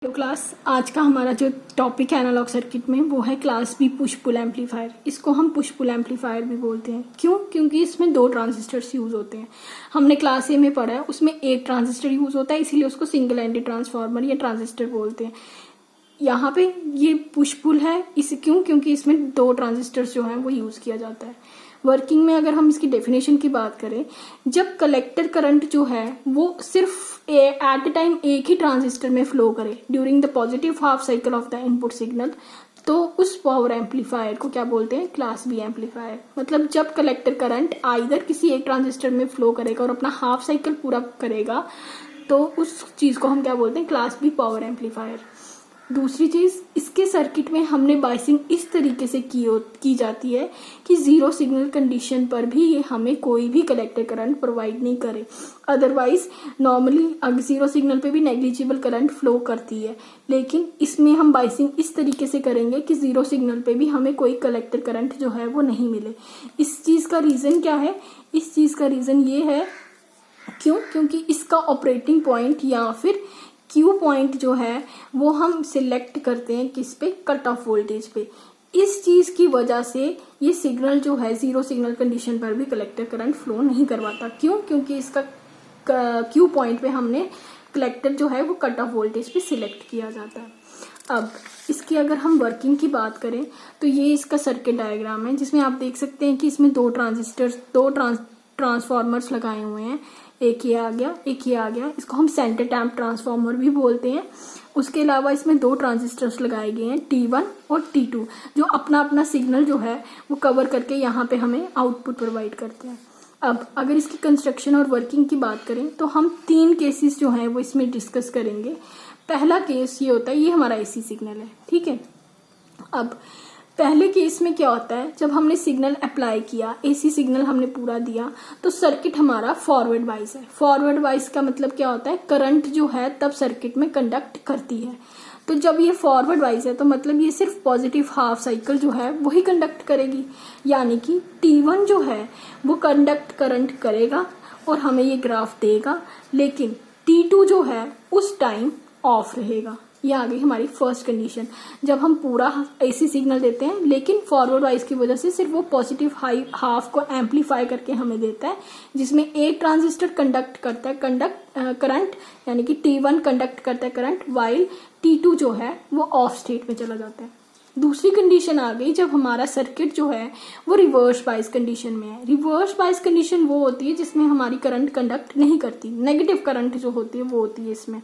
Hello class, आज का हमारा जो टॉपिक है एनालॉग सर्किट में वो है class B push pull amplifier. इसको हम पुश पुल एम्पलीफायर भी बोलते हैं। क्यों? क्योंकि इसमें दो ट्रांजिस्टर्स यूज होते हैं। हमने क्लास ए में पढ़ा है, उसमें एक ट्रांजिस्टर यूज होता है, इसीलिए उसको सिंगल एंडेड ट्रांसफार्मर या ट्रांजिस्टर बोलते हैं। यहाँ पे ये पुश पुल है, इसे क्यों? क्योंकि इसमें दो ट्रांजिस्टर्स जो हैं वो यूज किया जाता है। वर्किंग में अगर हम इसकी डेफिनेशन की बात करें, जब कलेक्टर करंट जो है वो सिर्फ एट अ टाइम एक ही ट्रांजिस्टर में फ्लो करे during the positive half cycle of the input signal, तो उस पावर एम्पलीफायर को क्या बोलते हैं? Class B amplifier. मतलब जब कलेक्टर करंट आइदर किसी एक ट्रांजिस्टर में फ्लो करेगा और अपना हाफ साइकिल पूरा करेगा, तो उस चीज को हम क्या बोलते हैं? Class B power amplifier. दूसरी चीज, इसके सर्किट में हमने बाइसिंग इस तरीके से की जाती है कि जीरो सिग्नल कंडीशन पर भी ये हमें कोई भी कलेक्टर करंट प्रोवाइड नहीं करे। अदरवाइज नॉर्मली अगर जीरो सिग्नल पे भी नेग्लिजिबल करंट फ्लो करती है, लेकिन इसमें हम बाइसिंग इस तरीके से करेंगे कि जीरो सिग्नल पे भी हमें कोई कलेक्टर करंट जो है वो नहीं मिले। इस चीज का रीजन क्या है? इस चीज का रीजन ये है, क्यों? क्योंकि इसका ऑपरेटिंग पॉइंट या फिर क्यू पॉइंट जो है वो हम सिलेक्ट करते हैं किस पे? कट ऑफ वोल्टेज पे। इस चीज की वजह से ये सिग्नल जो है जीरो सिग्नल कंडीशन पर भी कलेक्टर करंट फ्लो नहीं करवाता। क्यों? क्योंकि इसका क्यू पॉइंट पे हमने कलेक्टर जो है वो कट ऑफ वोल्टेज पे सिलेक्ट किया जाता है। अब इसकी अगर हम वर्किंग की बात करें तो ये इसका सर्किट डायग्राम है, जिसमें आप देख सकते हैं कि इसमें दो ट्रांसफॉर्मर्स लगाए हुए हैं। एक ये आ गया, एक ये आ गया। इसको हम सेंटर टैंप ट्रांसफॉर्मर भी बोलते हैं। उसके अलावा इसमें दो ट्रांजिस्टर्स लगाए गए हैं, T1 और T2, जो अपना अपना सिग्नल जो है वो कवर करके यहाँ पे हमें आउटपुट प्रोवाइड करते हैं। अब अगर इसकी कंस्ट्रक्शन और वर्किंग की बात करें तो हम तीन केसेस जो हैं वो इसमें डिस्कस करेंगे। पहला केस ये होता है, ये हमारा AC सिग्नल है, ठीक है। अब पहले केस में क्या होता है, जब हमने सिग्नल अप्लाई किया, AC सिग्नल हमने पूरा दिया, तो सर्किट हमारा फॉरवर्ड वाइज है। फॉरवर्ड वाइज का मतलब क्या होता है? करंट जो है तब सर्किट में कंडक्ट करती है। तो जब ये फॉरवर्ड वाइज है तो मतलब ये सिर्फ पॉजिटिव हाफ साइकिल जो है वही कंडक्ट करेगी, यानी कि T1 जो है वो कंडक्ट करंट करेगा और हमें ये ग्राफ देगा, लेकिन T2 जो है उस टाइम ऑफ रहेगा। ये आ गई हमारी फर्स्ट कंडीशन। जब हम पूरा AC सिग्नल देते हैं लेकिन फॉरवर्ड वाइज की वजह से सिर्फ वो पॉजिटिव हाफ को एम्पलीफाई करके हमें देता है, जिसमें एक ट्रांजिस्टर कंडक्ट करता है करंट, यानी कि T1 कंडक्ट करता है करंट, वाइल T2 जो है वो ऑफ स्टेट में चला जाता है। दूसरी कंडीशन आ गई जब हमारा सर्किट जो है वो रिवर्स बाइस कंडीशन में है। रिवर्स बाइस कंडीशन वो होती है जिसमें हमारी करंट कंडक्ट नहीं करती, नेगेटिव करंट जो होती है वो होती है इसमें।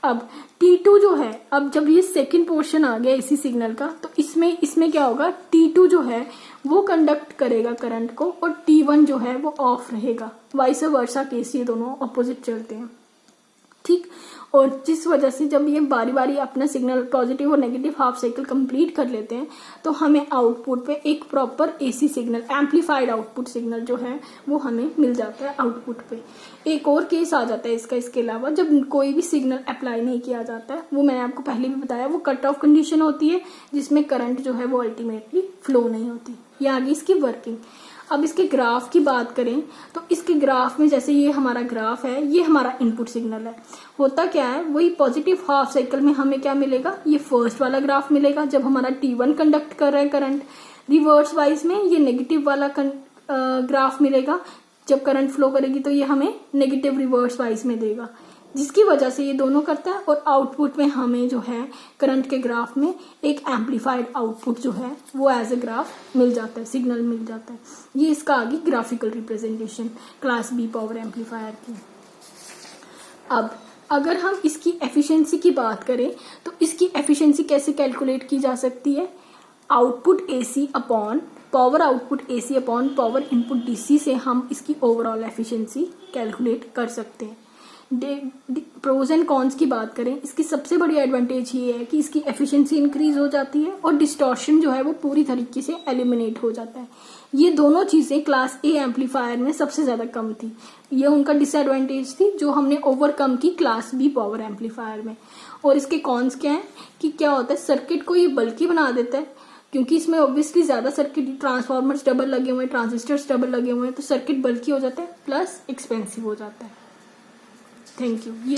अब T2 जो है, अब जब ये सेकंड पोर्शन आ गया AC सिग्नल का, तो इसमें क्या होगा? T2 जो है वो कंडक्ट करेगा करंट को और T1 जो है वो ऑफ रहेगा। वाइस वर्सा केस, ये दोनों ऑपोजिट चलते हैं, ठीक। और जिस वजह से जब ये बारी बारी अपना सिग्नल पॉजिटिव और नेगेटिव हाफ साइकिल कंप्लीट कर लेते हैं, तो हमें आउटपुट पे एक proper AC signal, amplified output signal जो है वो हमें मिल जाता है आउटपुट पे। एक और केस आ जाता है इसका, इसके अलावा जब कोई भी सिग्नल अप्लाई नहीं किया जाता है, वो मैंने आपको पहले भी बताया, वो कट ऑफ कंडीशन होती है जिसमें करंट जो है वो अल्टीमेटली फ्लो नहीं होती। ये आ गई इसकी वर्किंग। अब इसके ग्राफ की बात करें तो इसके ग्राफ में, जैसे ये हमारा ग्राफ है, ये हमारा इनपुट सिग्नल है। होता क्या है, वही पॉजिटिव हाफ साइकिल में हमें क्या मिलेगा? ये फर्स्ट वाला ग्राफ मिलेगा जब हमारा T1 कंडक्ट कर रहा है करंट। रिवर्स वाइज में ये नेगेटिव वाला ग्राफ मिलेगा, जब करंट फ्लो करेगी तो ये हमें नेगेटिव रिवर्स वाइज में देगा, जिसकी वजह से ये दोनों करता है। और आउटपुट में हमें जो है करंट के ग्राफ में एक एम्पलीफाइड आउटपुट जो है वो एज ए ग्राफ मिल जाता है, सिग्नल मिल जाता है। ये इसका आगे graphical representation class B power amplifier की। अब अगर हम इसकी एफिशिएंसी की बात करें तो इसकी एफिशिएंसी कैसे कैलकुलेट की जा सकती है? Output AC upon power output AC upon power input DC से हम इसकी ओवरऑल एफिशिएंसी कैलकुलेट कर सकते हैं। प्रोज एंड कॉन्स की बात करें, इसकी सबसे बड़ी एडवांटेज ये है कि इसकी एफिशिएंसी इंक्रीज हो जाती है और डिस्टॉर्शन जो है वो पूरी तरीके से एलिमिनेट हो जाता है। ये दोनों चीजें क्लास A एम्पलीफायर में सबसे ज्यादा कम थी। ये उनका डिसएडवांटेज थी जो हमने ओवरकम की क्लास B पावर एम्पलीफायर में। और इसके कॉन्स क्या है कि क्या होता है, सर्किट को ये बल्कि बना देता है, क्योंकि इसमें ऑब्वियसली ज्यादा सर्किट, ट्रांसफॉर्मर्स डबल लगे हुए हैं, ट्रांजिस्टर्स डबल लगे हुए हैं, तो सर्किट बल्कि हो जाता है प्लस एक्सपेंसिव हो जाता है। Thank you.